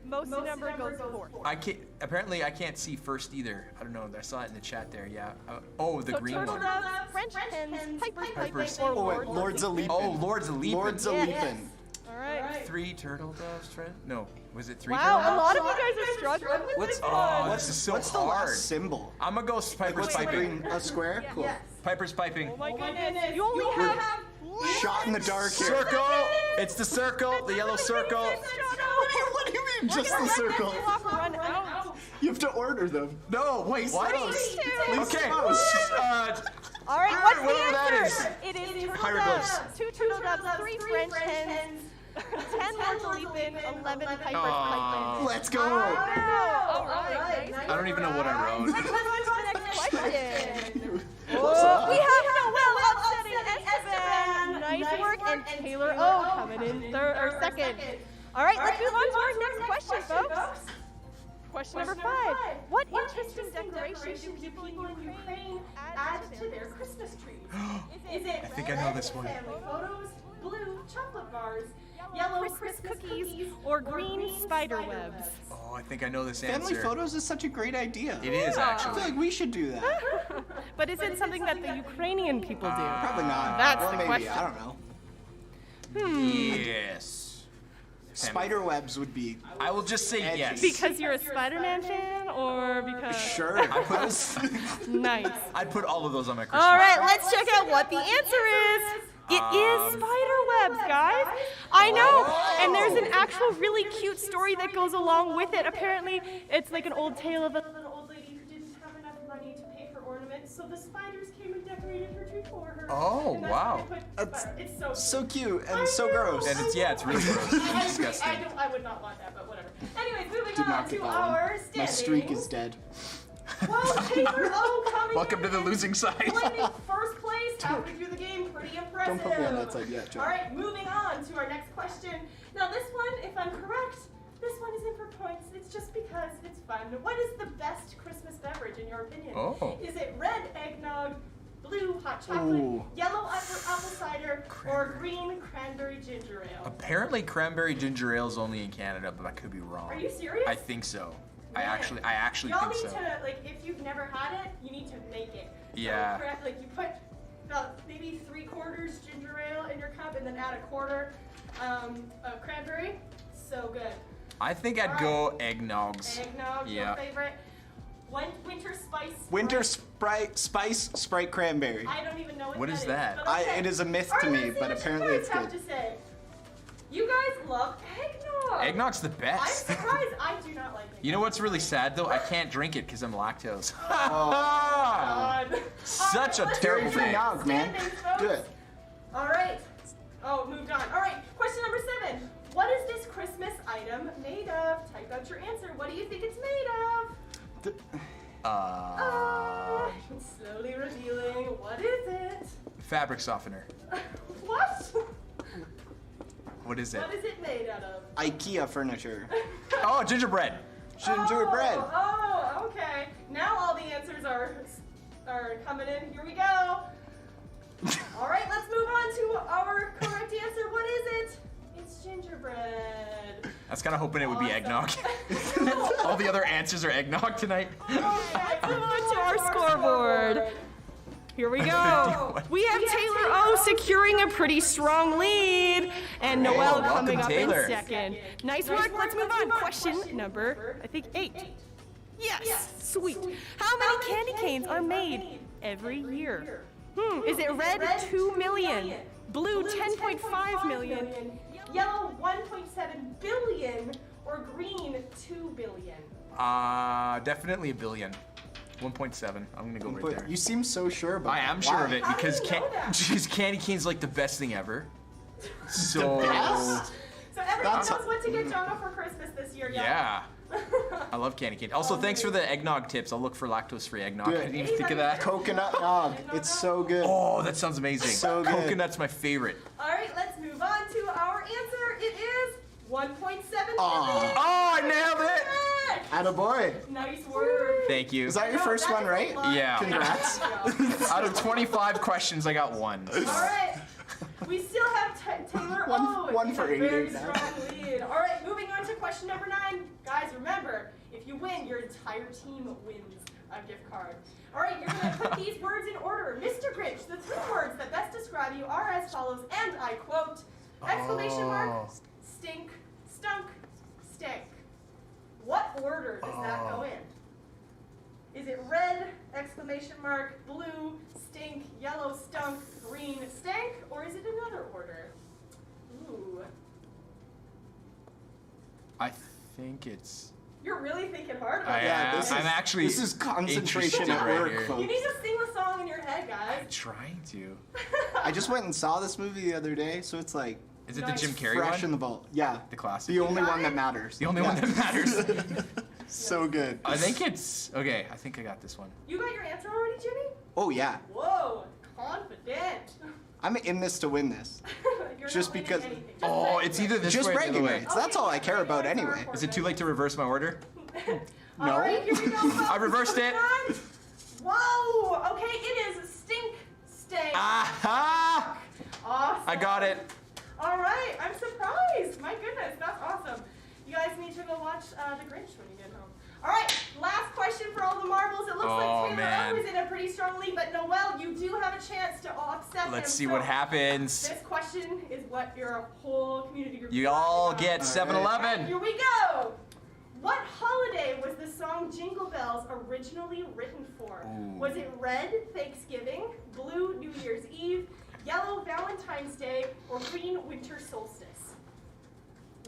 Most in number goes fourth. I can't. Apparently, I can't see first either. I don't know. I saw it in the chat there. Yeah. Oh, the So green Turtle one. Dove, French Hens, Piper's Piper's- Piping, or Oh wait, Lords of Leaping. Oh, Lords of Leaping. Lords of Leaping. All right. 3 turtle doves, friend? No, was it 3 Wow, turtle a doves? lot of you guys are struggling with this Oh, one. this is so What's the hard. last symbol? I'm gonna go Piper's What's the Piping. green? A square? Cool. Piper's Piping. Oh my goodness. You only have Shot in the dark here. Circle! It's the circle, the yellow circle. What do you mean, just the circle? Run out. You have to order them. No, wait. What? Close. Okay. All right, what's the whatever that answer? It is turtle Hieroglyphs. doves. 2 turtle doves, 3 French hens, 10 ortholepin, 11 Piper's pigeons. Let's go. All right. Nice I don't even know what I wrote. Let's move on to the next question. We have Noel upsetting Esteban. Nice work. And Taylor O coming in second. All right, let's move on to our next question, folks. Question number 5. What interesting decoration do people in Ukraine add to their Christmas trees? Is it I think I know this one. family photos, blue chocolate bars, yellow Christmas cookies, or green spider webs? Oh, I think I know this answer. Family photos is such a great idea. It is, I actually. feel like we should do that. But is it something that the Ukrainian people do? Probably not. That's well, the maybe. question. I don't know. Yes. Spider webs would be. I will just say edgy. yes. Because you're a Spider-Man fan, or because... Sure. Nice. I'd put all of those on my Christmas. All right, let's check out what the answer is. It is spider webs, guys. I know. And there's an actual really cute story that goes along with it. Apparently, it's like an old tale of a little old lady who didn't have enough money to pay for ornaments, so the spiders came and decorated her tree for her. Oh, And that's wow. why they put it's So cute and so gross. And it's really gross. It's disgusting. I would not want that, but whatever. Anyways, moving Did on not get to that our one. standings. My streak is dead. Well, Taylor O coming Welcome to the in losing side. claiming first place halfway through the game. Pretty impressive. Don't put me on that side yet, Joe. All right, moving on to our next question. Now, this one, if I'm correct, this one isn't for points. It's just because it's fun. What is the best Christmas beverage in your opinion? Oh. Is it red eggnog, blue hot chocolate, Ooh. yellow apple cider, or green cranberry ginger ale? Apparently, cranberry ginger ale is only in Canada, but I could be wrong. Are you serious? I think so. I Man. actually Y'all think need so. to, like, if you've never had it, you need to make it. Yeah. So, like, you put about maybe 3/4 ginger ale in your cup and then add 1/4 of cranberry. So good. I think I'd go eggnogs. Eggnog, Yeah. your favorite. Winter spice. Winter spice Sprite cranberry. I don't even know What is is, that? but okay. It is a myth All to right, me, let's see but what apparently you it's guys have good. to say. You guys love eggnog. Eggnog's the I'm best. surprised I do not like eggnog. You know what's really sad though? I can't drink it because I'm lactose. God. Such a All right, let's terrible do the thing. Eggnog, man. standings, folks. Do it. All right. Oh, moved on. All right. Question number 7. What is this Christmas item made of? Type out your answer. What do you think it's made of? Slowly revealing. What is it? Fabric softener. What? What is it? What is it made out of? IKEA furniture. Oh, gingerbread. Gingerbread. Oh, okay. Now all the answers are coming in. Here we go. All right, let's move on to our correct answer. What is it? It's gingerbread. I was kind of hoping it would be eggnog. Awesome. All the other answers are eggnog tonight. Okay, let's move on to our scoreboard. Here we go. We have Taylor O securing a pretty strong lead, and Noel welcome, coming up Taylor. in second. Nice work. Let's move on. Question number, I think, 8. Yes, sweet. How many candy canes are made every year? Is it red 2 million, blue 10.5 million, yellow 1.7 billion, or green 2 billion? Definitely a billion. 1.7. I'm gonna go right there. You seem so sure about I that. am sure of Why? it How do because you know that? candy cane's like the best thing ever. So best? So everyone knows what to get Jonah for Christmas this year, y'all. yeah, I love candy cane. Also, thanks for the eggnog tips. I'll look for lactose-free eggnog. Good. I didn't even think of that. Coconut nog. It's so good. Oh, that sounds amazing. So good. Coconut's my favorite. All right, let's move on to our answer. It is 1.7 billion. Oh, I nailed it! Attaboy. Nice word. Thank you. Is that your first one, right? Yeah. Congrats. Out of 25 questions, I got 1. All right. We still have Taylor O. One in for a 80 very now. strong lead. All right, moving on to question number 9. Guys, remember, if you win, your entire team wins a gift card. All right, you're going to put these words in order. Mr. Grinch, the 3 words that best describe you are as follows, and I quote, exclamation mark, stink, stunk, stank. What order does that go in? Is it red, exclamation mark, blue, stink, yellow, stunk, green, stank, or is it another order? Ooh. I think it's You're really thinking hard about I that. am. This is concentration at right work, here. folks. You need to sing the song in your head, guys. I'm trying to. I just went and saw this movie the other day, so it's like Is it the Jim Carrey fresh one? in the vault. Yeah. The classic. The only one that matters. The only one that matters. So good. I think it's okay. I think I got this one. You got your answer already, Jimmy? Oh yeah. Whoa, confident. I'm in this to win this. You're Just not winning because. anything. Just Oh, bragging it's either this Just way or the bragging other way. rights. That's all I care about bragging rights anyway. are Is it too late to reverse my order? No. All right, here we go, folks. I reversed it. Whoa, okay, it is stink steak. Aha! Awesome. I got it. All right, I'm surprised. My goodness, that's awesome. You guys need to go watch The Grinch when you get home. All right, last question for all the marbles. It looks like Taylor man. is in a pretty strong lead, but Noelle, you do have a chance to upset him. Let's see So what happens. This question is what your whole community group You is all about. get 7-Eleven. Here we go. What holiday was the song Jingle Bells originally written for? Was it red, Thanksgiving, blue, New Year's Eve, yellow, Valentine's Day, or green, winter solstice?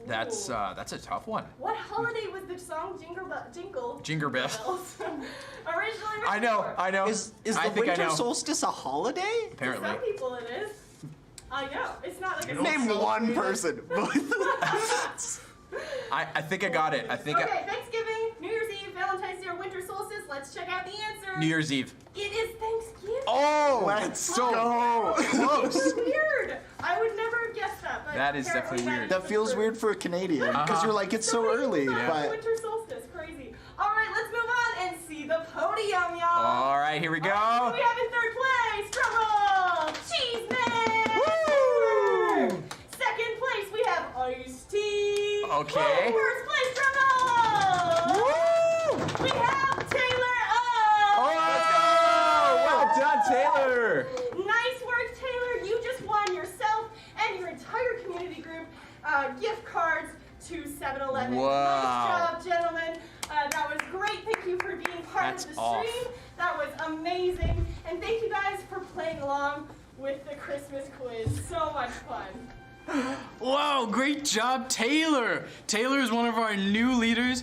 That's Ooh. that's a tough one. What holiday was the song Jingle Jingle Bells. originally written I know. for? I know. Is I the think I winter know. solstice a holiday? Apparently. For some people it is. I know. It's not like a Name one person. I think I got it. I think Okay, Thanksgiving, New Year's Eve, Valentine's Day, or winter solstice. Let's check out the answer. New Year's Eve. It is Thanksgiving. Oh, let's go. Close. That's weird. I would never have guessed that. But That is apparently definitely weird. That feels weird for a Canadian because you're like, it's so early. But Winter solstice, crazy. All right, let's move on and see the podium, y'all. All right, here we go. All right, who do we have in third place? Drum roll. Cheese Man. Woo! Second place, we have Iced Tea. Okay. First place, drum roll. Woo! We have Taylor O. Oh, let's go! Well done, Taylor. Nice work, Taylor. You just won yourself and your entire community group gift cards to 7-Eleven. Wow. Nice job, gentlemen. That was great. Thank you for being part That's of the off. stream. That was amazing. And thank you guys for playing along with the Christmas quiz. So much fun. Whoa, great job, Taylor. Taylor is one of our new leaders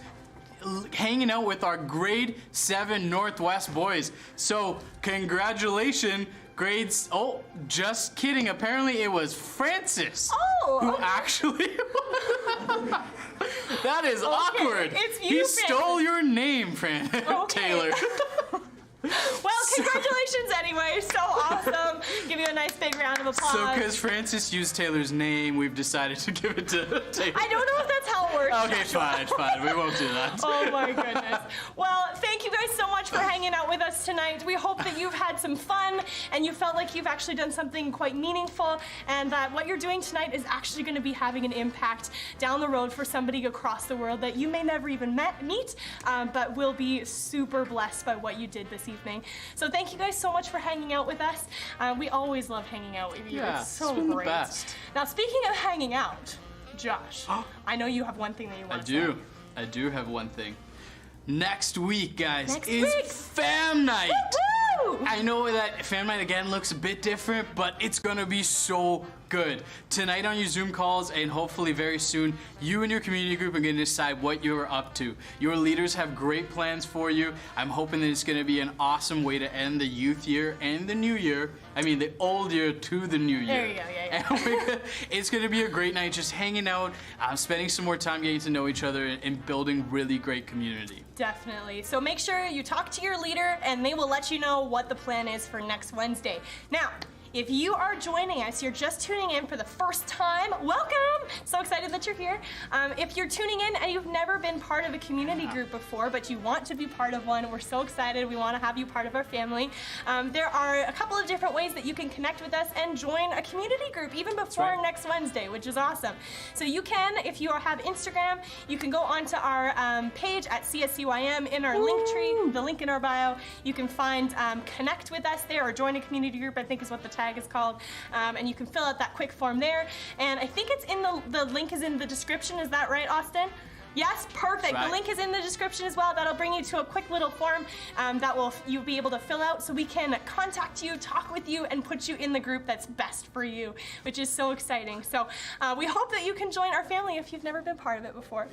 hanging out with our grade 7 Northwest boys. So congratulations, grades. Oh, just kidding. Apparently it was Francis who actually that is awkward. it's you, He Francis. stole your name, Taylor. Well, congratulations anyway. So awesome. Give you a nice big round of applause. So because Francis used Taylor's name, we've decided to give it to Taylor. I don't know if that's how it works. Okay, fine. We won't do that. Oh my goodness. Well, thank you guys so much for hanging out with us tonight. We hope that you've had some fun and you felt like you've actually done something quite meaningful and that what you're doing tonight is actually going to be having an impact down the road for somebody across the world that you may never even meet, but will be super blessed by what you did this evening. So thank you guys so much for hanging out with us. We always love hanging out with you. Yeah, it's so it's been the great. best. Now, speaking of hanging out, Josh, I know you have one thing that you want to say. I do have one thing. Next week, guys, Next is week. Fam Night. Woo! I know that Fam Night again looks a bit different, but it's gonna be so good. Tonight on your Zoom calls, and hopefully very soon, you and your community group are gonna decide what you're up to. Your leaders have great plans for you. I'm hoping that it's gonna be an awesome way to end the youth year and the new year. I mean, the old year to the new year. There you go, yeah. And it's gonna be a great night, just hanging out, spending some more time getting to know each other, and building really great community. Definitely. So make sure you talk to your leader and they will let you know what the plan is for next Wednesday. Now, if you are joining us, you're just tuning in for the first time, welcome! So excited that you're here. If you're tuning in and you've never been part of a community group before, but you want to be part of one, we're so excited. We want to have you part of our family. There are a couple of different ways that you can connect with us and join a community group even before next Wednesday, which is awesome. So you can, if you have Instagram, you can go onto our page at CSCYM in our link tree, the link in our bio. You can find connect with us there or join a community group, I think is what the tag is called, and you can fill out that quick form there. And I think it's in the link is in the description. Is that right, Austin? Yes, perfect. Right. The link is in the description as well. That'll bring you to a quick little form that you'll be able to fill out so we can contact you, talk with you, and put you in the group that's best for you, which is so exciting. So we hope that you can join our family if you've never been part of it before.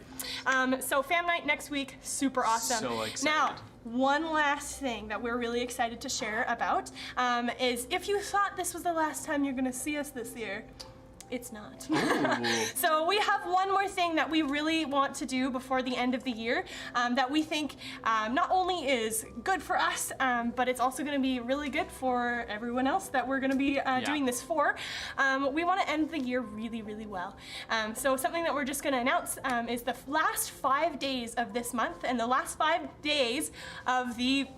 So Fam Night next week, super awesome. So excited. Now, one last thing that we're really excited to share about is if you thought this was the last time you're gonna see us this year, it's not. So we have one more thing that we really want to do before the end of the year that we think not only is good for us, but it's also going to be really good for everyone else that we're going to be doing this for. We want to end the year really, really well. So something that we're just going to announce is the last 5 days of this month and the last 5 days of the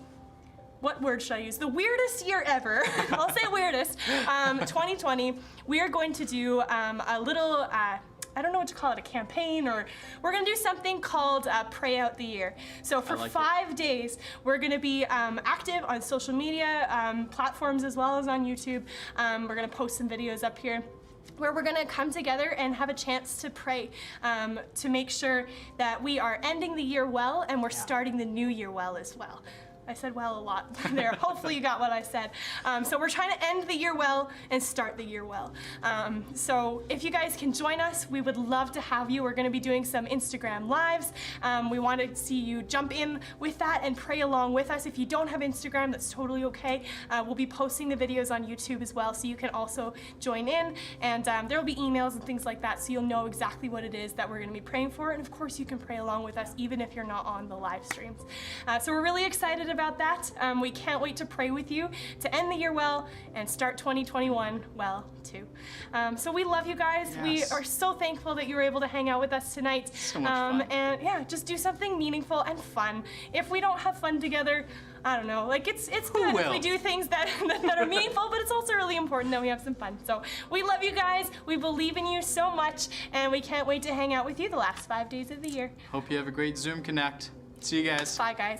what word should I use? The weirdest year ever. I'll say weirdest. 2020. We are going to do a little, I don't know what to call it, a campaign, or we're gonna do something called Pray Out the Year. So for 5 days, we're gonna be active on social media platforms as well as on YouTube. We're gonna post some videos up here where we're gonna come together and have a chance to pray to make sure that we are ending the year well and we're starting the new year well as well. I said well a lot there. Hopefully you got what I said. So we're trying to end the year well and start the year well. So if you guys can join us, we would love to have you. We're gonna be doing some Instagram lives. We want to see you jump in with that and pray along with us. If you don't have Instagram, that's totally okay. We'll be posting the videos on YouTube as well, so you can also join in. And there will be emails and things like that, so you'll know exactly what it is that we're gonna be praying for. And of course, you can pray along with us, even if you're not on the live streams. So we're really excited about that. We can't wait to pray with you to end the year well and start 2021 well too. So we love you guys. Yes. We are so thankful that you were able to hang out with us tonight. So much fun. And yeah, just do something meaningful and fun. If we don't have fun together, I don't know, like it's good if we do things that are meaningful, but it's also really important that we have some fun. So we love you guys. We believe in you so much, and we can't wait to hang out with you the last 5 days of the year. Hope you have a great Zoom Connect. See you guys. Bye guys.